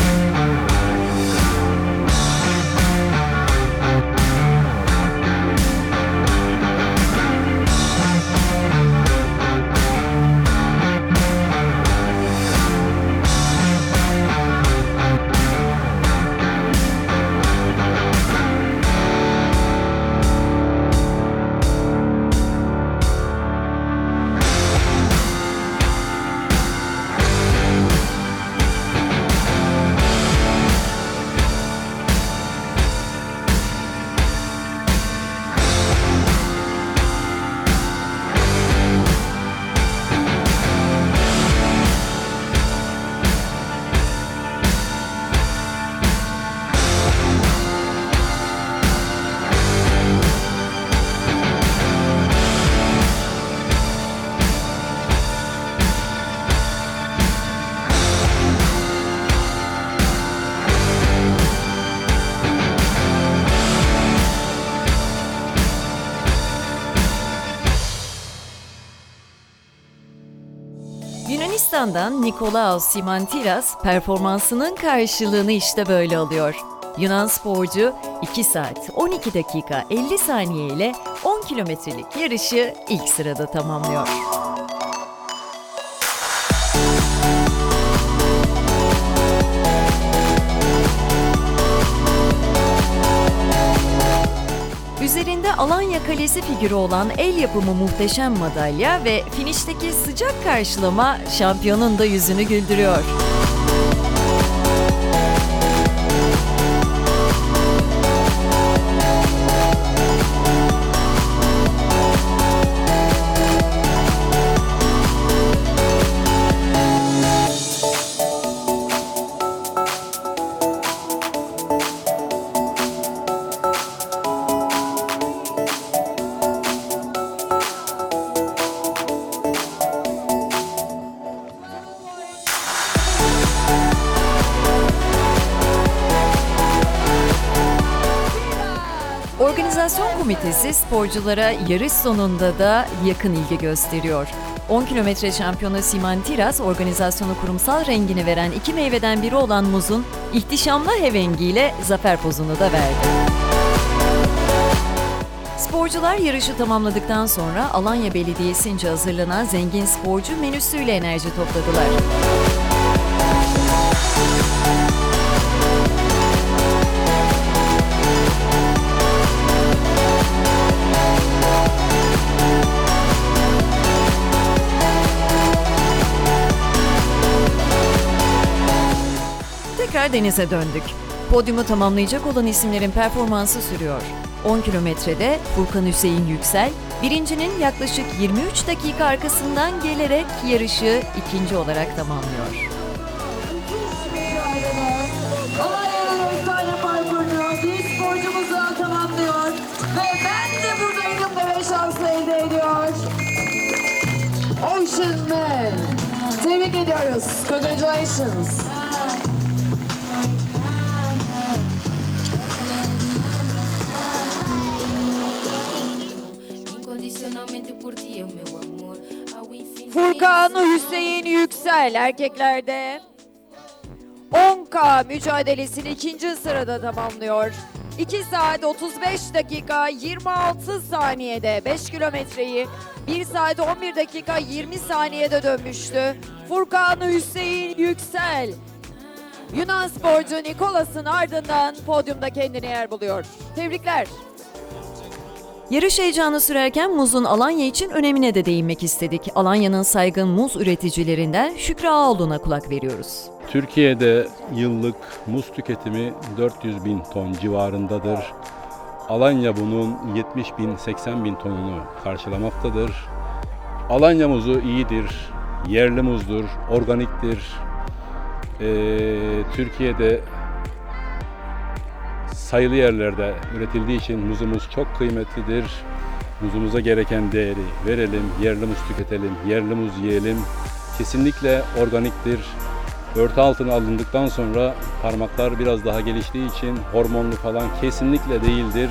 Yunanistan'dan Nikolaos Simantiras performansının karşılığını işte böyle alıyor. Yunan sporcu 2 saat 12 dakika 50 saniye ile 10 kilometrelik yarışı ilk sırada tamamlıyor. Üzerinde Alanya Kalesi figürü olan el yapımı muhteşem madalya ve finişteki sıcak karşılama şampiyonun da yüzünü güldürüyor. Organizasyon komitesi sporculara yarış sonunda da yakın ilgi gösteriyor. 10 kilometre şampiyonu Simantiras, organizasyonu kurumsal rengini veren iki meyveden biri olan muzun ihtişamlı hevengiyle zafer pozunu da verdi. Sporcular yarışı tamamladıktan sonra Alanya Belediyesi'nce hazırlanan zengin sporcu menüsüyle enerji topladılar. Tekrar denize döndük. Podyumu tamamlayacak olan isimlerin performansı sürüyor. 10 kilometrede Furkan Hüseyin Yüksel, birincinin yaklaşık 23 dakika arkasından gelerek yarışı ikinci olarak tamamlıyor. Alanya'nın efsane parkurunu bir sporcumuz daha tamamlıyor. Ve ben de buradaydım deme şansı elde ediyor. Ocean Man. Tebrik ediyoruz. Congratulations. Furkan Hüseyin Yüksel erkeklerde 10K mücadelesini ikinci sırada tamamlıyor. 2 saat 35 dakika 26 saniyede 5 kilometreyi 1 saat 11 dakika 20 saniyede dönmüştü. Furkan Hüseyin Yüksel Yunan sporcu Nikolas'ın ardından podyumda kendine yer buluyor. Tebrikler. Yarış heyecanı sürerken muzun Alanya için önemine de değinmek istedik. Alanya'nın saygın muz üreticilerinden Şükrü Ağaoğlu'na kulak veriyoruz. Türkiye'de yıllık muz tüketimi 400 bin ton civarındadır. Alanya bunun 70 bin, 80 bin tonunu karşılamaktadır. Alanya muzu iyidir, yerli muzdur, organiktir. Türkiye'de sayılı yerlerde üretildiği için muzumuz çok kıymetlidir. Muzumuza gereken değeri verelim, yerli muz tüketelim, yerli muz yiyelim. Kesinlikle organiktir. Örtü altına alındıktan sonra parmaklar biraz daha geliştiği için hormonlu falan kesinlikle değildir.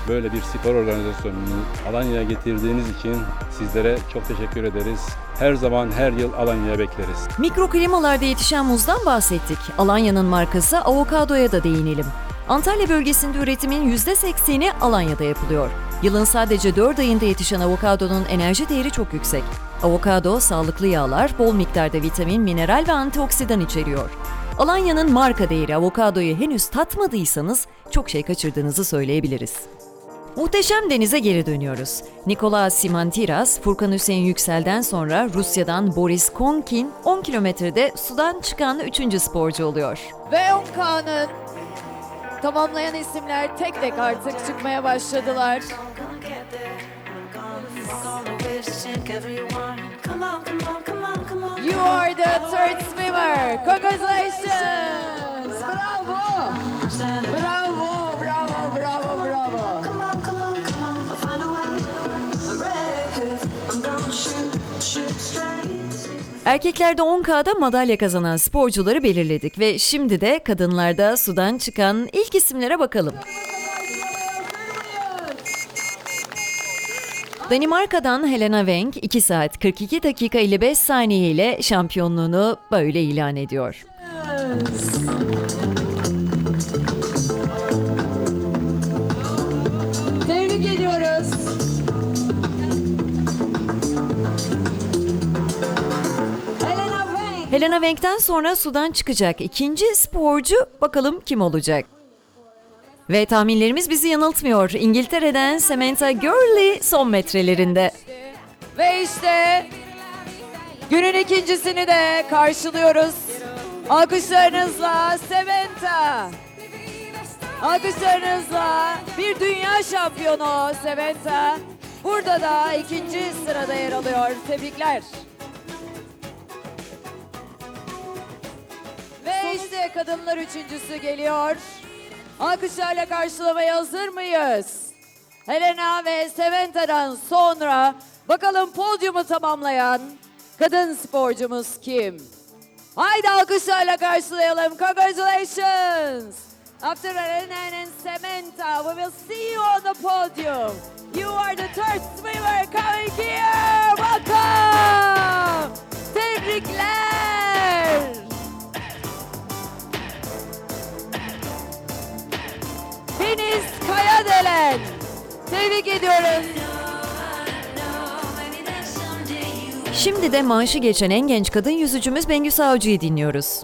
Böyle bir spor organizasyonunu Alanya'ya getirdiğiniz için sizlere çok teşekkür ederiz. Her zaman her yıl Alanya'ya bekleriz. Mikroklimalarda yetişen muzdan bahsettik. Alanya'nın markası avokadoya da değinelim. Antalya bölgesinde üretimin %80'i Alanya'da yapılıyor. Yılın sadece 4 ayında yetişen avokadonun enerji değeri çok yüksek. Avokado, sağlıklı yağlar, bol miktarda vitamin, mineral ve antioksidan içeriyor. Alanya'nın marka değeri avokadoyu henüz tatmadıysanız çok şey kaçırdığınızı söyleyebiliriz. Muhteşem denize geri dönüyoruz. Nikolas Simantiras, Furkan Hüseyin Yüksel'den sonra Rusya'dan Boris Konkin 10 kilometrede sudan çıkan 3. sporcu oluyor. Ve 10K'nın tamamlayan isimler tek tek artık çıkmaya başladılar. You are the third swimmer. Congratulations. Bravo. Bravo, bravo, bravo, bravo. Erkeklerde 10K'da madalya kazanan sporcuları belirledik ve şimdi de kadınlarda sudan çıkan ilk isimlere bakalım. Danimarka'dan Helena Wenck 2 saat 42 dakika 55 saniye ile şampiyonluğunu böyle ilan ediyor. Tebrik ediyoruz. Helena Wenck'ten sonra sudan çıkacak ikinci sporcu bakalım kim olacak? Ve tahminlerimiz bizi yanıltmıyor. İngiltere'den Samantha Gurley son metrelerinde. Ve işte günün ikincisini de karşılıyoruz. Alkışlarınızla Samantha. Alkışlarınızla bir dünya şampiyonu Samantha. Burada da ikinci sırada yer alıyor. Tebrikler. Ve işte kadınlar üçüncüsü geliyor. Alkışlarla karşılamaya hazır mıyız? Helena ve Samantha'dan sonra bakalım podyumu tamamlayan kadın sporcumuz kim? Haydi alkışlarla karşılayalım. Congratulations! After Eren and Samantha, we will see you on the podium. You are the third swimmer coming here. Welcome. Tebrikler. Deniz Kayadelen. Tebrik ediyoruz. Şimdi de manşı geçen en genç kadın yüzücümüz Bengü Savcı'yı dinliyoruz.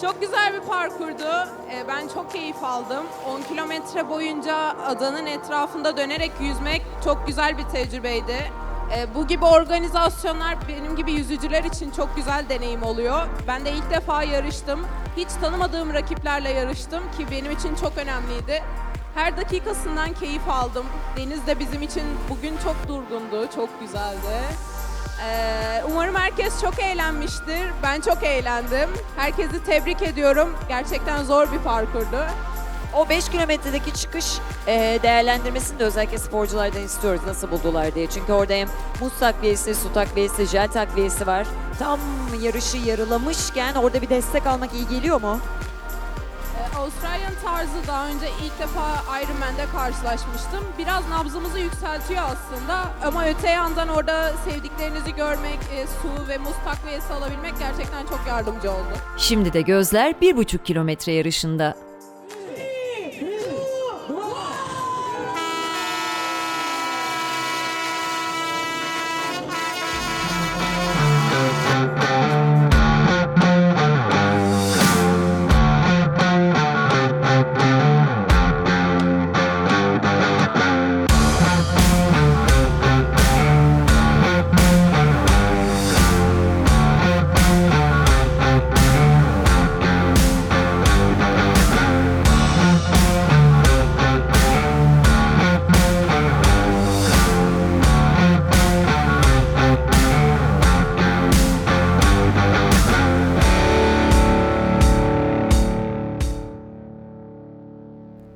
Çok güzel bir parkurdu. Ben çok keyif aldım. 10 kilometre boyunca adanın etrafında dönerek yüzmek çok güzel bir tecrübeydi. Bu gibi organizasyonlar benim gibi yüzücüler için çok güzel deneyim oluyor. Ben de ilk defa yarıştım. Hiç tanımadığım rakiplerle yarıştım ki benim için çok önemliydi. Her dakikasından keyif aldım. Deniz de bizim için bugün çok durgundu, çok güzeldi. Umarım herkes çok eğlenmiştir. Ben çok eğlendim. Herkesi tebrik ediyorum. Gerçekten zor bir parkurdu. O 5 kilometredeki çıkış değerlendirmesini de özellikle sporculardan istiyoruz nasıl buldular diye. Çünkü orada hem muz takviyesi, su takviyesi, jel takviyesi var. Tam yarışı yarılamışken orada bir destek almak iyi geliyor mu? Avustralyan tarzı daha önce ilk defa Ironman'de karşılaşmıştım. Biraz nabzımızı yükseltiyor aslında ama öte yandan orada sevdiklerinizi görmek, su ve muz takviyesi alabilmek gerçekten çok yardımcı oldu. Şimdi de gözler 1,5 kilometre yarışında.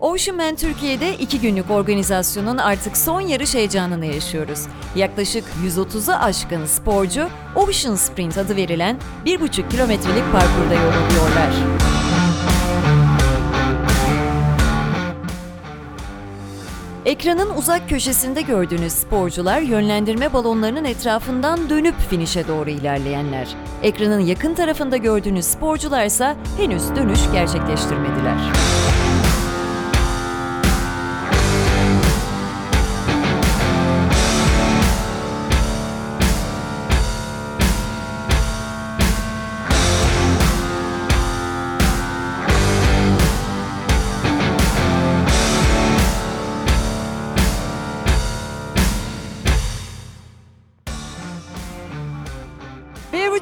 Oceanman Türkiye'de 2 günlük organizasyonun artık son yarış heyecanını yaşıyoruz. Yaklaşık 130'u aşkın sporcu Ocean Sprint adı verilen 1,5 kilometrelik parkurda yol alıyorlar. Ekranın uzak köşesinde gördüğünüz sporcular yönlendirme balonlarının etrafından dönüp finişe doğru ilerleyenler. Ekranın yakın tarafında gördüğünüz sporcularsa henüz dönüş gerçekleştirmediler.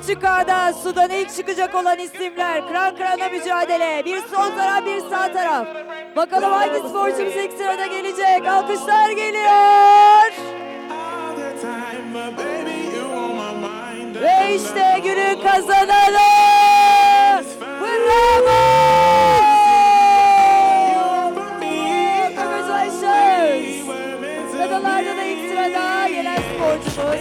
Çıkarda sudan ilk çıkacak olan isimler. Kran kırana mücadele. Bir sol taraf, bir sağ taraf. Bakalım hangi sporcumuz ilk sırada gelecek. Alkışlar geliyor. Ve işte günün kazananı. Bravo! Congratulations. Kadınlarda da ilk sırada gelen sporcumuz.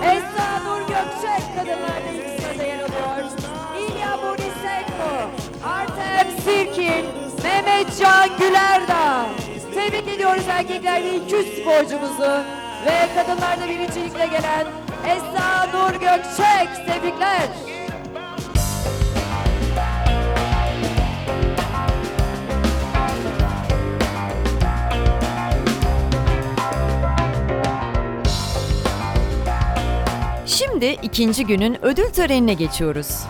Esra Nur Gökçek kadınlarda ilk sırada yer alıyor. İlya Bunisenko, Artem Sirkin, Mehmet Can Gülerdağ. Tebrik ediyoruz erkeklerde 200 sporcumuzu ve kadınlarda birincilikle gelen Esra Nur Gökçek. Tebrikler. Şimdi ikinci günün ödül törenine geçiyoruz.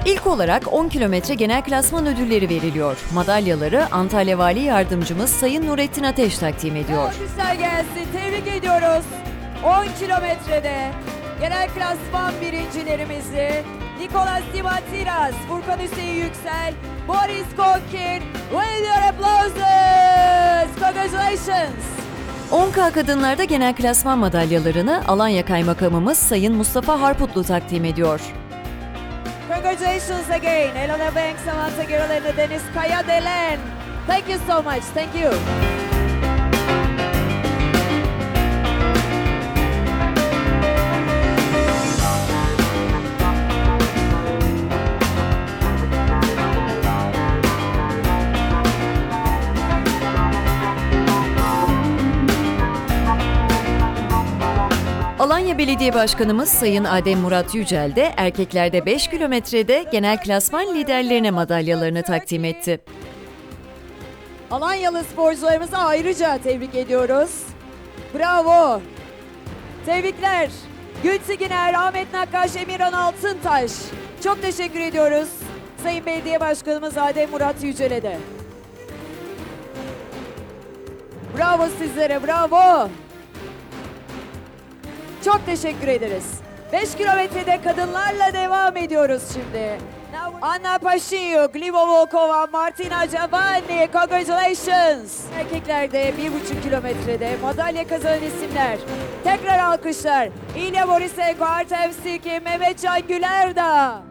İlk olarak 10 kilometre genel klasman ödülleri veriliyor. Madalyaları Antalya Vali Yardımcımız Sayın Nurettin Ateş takdim ediyor. Alkışlar gelsin. Tebrik ediyoruz. 10 kilometrede genel klasman birincilerimizi Nikolas Dimatiras, Furkan Hüseyin Yüksel, Boris Konkin. With your applauses. Congratulations. 10K kadınlarda genel klasman madalyalarını Alanya Kaymakamımız Sayın Mustafa Harputlu takdim ediyor. Congratulations again. Elona Bank, Samantha Geralene, Deniz Kayadelen. Thank you so much. Thank you. Belediye Başkanımız Sayın Adem Murat Yücel de erkeklerde 5 kilometrede genel klasman liderlerine madalyalarını takdim etti. Alanyalı sporcularımızı ayrıca tebrik ediyoruz. Bravo. Tebrikler. Gülsiginer, Ahmet Nakkaş, Emirhan Altıntaş. Çok teşekkür ediyoruz Sayın Belediye Başkanımız Adem Murat Yücel'e de. Bravo sizlere, bravo. Çok teşekkür ederiz. 5 kilometrede kadınlarla devam ediyoruz şimdi. Anna Paşiuk, Livo Volkova, Martina Giovanni, congratulations. Erkeklerde 1,5 kilometrede madalya kazanan isimler. Tekrar alkışlar. İlya Borisenko, Artem Siki, Mehmetcan Gülerda.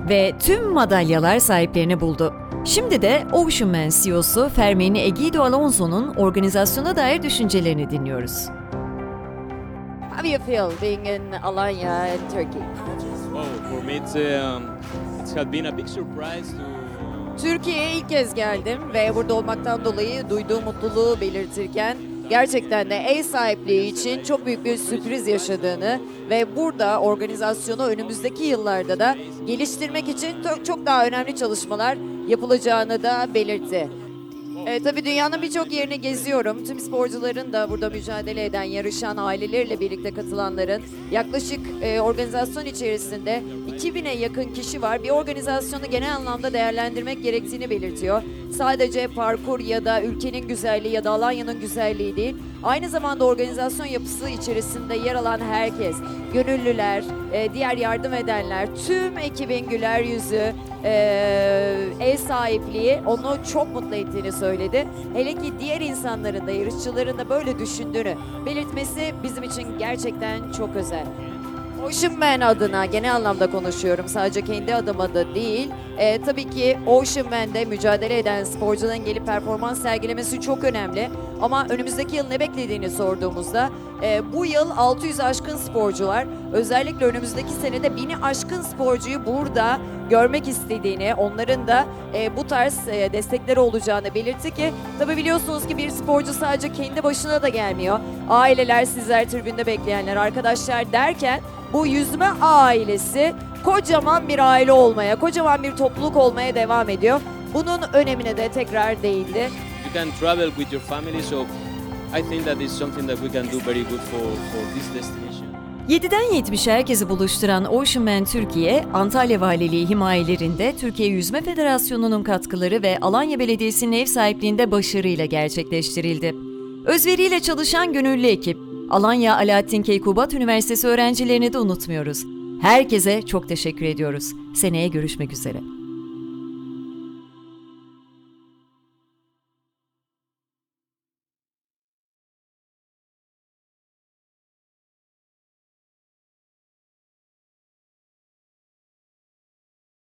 Ve tüm madalyalar sahiplerini buldu. Şimdi de Ocean Man CEO'su Fermin Egidio Alonso'nun organizasyona dair düşüncelerini dinliyoruz. How do you feel being in Alanya and Turkey? Well, for me it has been a big surprise to Türkiye'ye ilk kez geldim ve burada olmaktan dolayı duyduğum mutluluğu belirtirken gerçekten de ev sahipliği için çok büyük bir sürpriz yaşadığını ve burada organizasyonu önümüzdeki yıllarda da geliştirmek için çok daha önemli çalışmalar yapılacağını da belirtti. Tabii dünyanın birçok yerini geziyorum. Tüm sporcuların da burada mücadele eden, yarışan, aileleriyle birlikte katılanların yaklaşık organizasyon içerisinde 2000'e yakın kişi var. Bir organizasyonu genel anlamda değerlendirmek gerektiğini belirtiyor. Sadece parkur ya da ülkenin güzelliği ya da Alanya'nın güzelliği değil, aynı zamanda organizasyon yapısı içerisinde yer alan herkes, gönüllüler, diğer yardım edenler, tüm ekibin güler yüzü, ev sahipliği onu çok mutlu ettiğini söyledi. Hele ki diğer insanların da, yarışçıların da böyle düşündüğünü belirtmesi bizim için gerçekten çok özel. Ocean Man adına genel anlamda konuşuyorum. Sadece kendi adıma da değil. Tabii ki Ocean Man'de mücadele eden sporcuların gelip performans sergilemesi çok önemli. Ama önümüzdeki yıl ne beklediğini sorduğumuzda bu yıl 600 aşkın sporcu var. Özellikle önümüzdeki senede 1000'i aşkın sporcuyu burada görmek istediğini, onların da bu tarz destekleri olacağını belirtti ki tabii biliyorsunuz ki bir sporcu sadece kendi başına da gelmiyor. Aileler, sizler tribünde bekleyenler, arkadaşlar derken bu yüzme ailesi kocaman bir aile olmaya, kocaman bir topluluk olmaya devam ediyor. Bunun önemine de tekrar değindi. you can travel with your family, so I think that is something that we can do very good for this destination. 7'den 70'e herkesi buluşturan Ocean Man Türkiye, Antalya Valiliği himayelerinde Türkiye Yüzme Federasyonu'nun katkıları ve Alanya Belediyesi'nin ev sahipliğinde başarıyla gerçekleştirildi. Özveriyle çalışan gönüllü ekip, Alanya Alaaddin Keykubat Üniversitesi öğrencilerini de unutmuyoruz. Herkese çok teşekkür ediyoruz. Seneye görüşmek üzere.